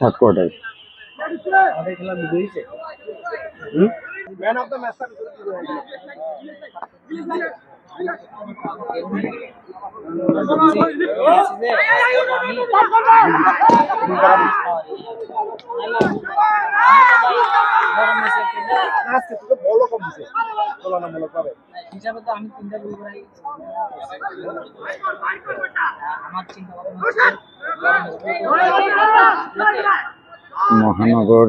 Third quarter. Man of the match বলো কম দিছে তুলনামূলক ভাবে হিসাবে তো আমি 3টা গোল করাই আমার চিন্তা মহানগর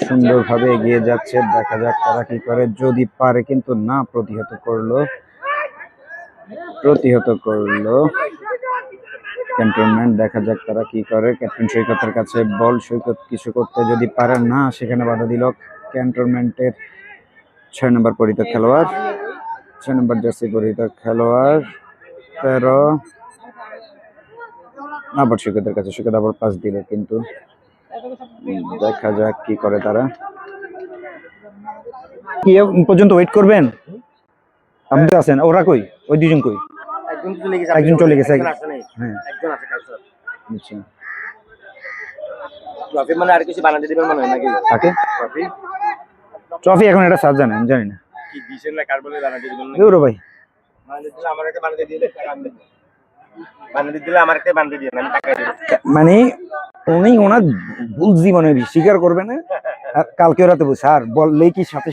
সুন্দরভাবে এগিয়ে যাচ্ছে, দেখা যাক তারা কি করে, যদি পারে, কিন্তু না, প্রতিহত করলো ক্যান্টনমেন্ট। দেখা যাক তারা কি করে। ক্যাপ্টেন সৈকতের কাছে বল, সৈকত কিছু করতে যদি পারে না, সেখানে বাধা দিল ক্যান্টনমেন্টের 6 নম্বর পরিহিত খেলোয়াড়, 6 নম্বর জার্সি পরিহিত খেলোয়াড় 13 আবার সৈকতের কাছে। সৈকত আবার পাস দিল, কিন্তু দেখা যাক কি করে তারা। কি পর্যন্ত ওয়েট করবেন? আপনি তো আছেন, ওরা কই? ওই দুজন কই? একজন চলে গেছে। হ্যাঁ, একজন আছে কালচার আচ্ছা। ট্রফি মানে আর কিছু বানাতে দিবেন মনে হয় নাকি? কাকে ট্রফি? এখন এটা স্যার জানেন, জানি না কি দিছেন না কার বলে বানাতে দিবেন না? দেউরো ভাই বানাতে দিলে আমার একটা বানাতে দিলে বানাতে দিলে আমার একটা বানাতে দিবেন, আমি টাকা দেব। মানে উনি ওনার ভুল জীবনে স্বীকার করবে না। কালকে রাতে স্যার বললেই কি সাথে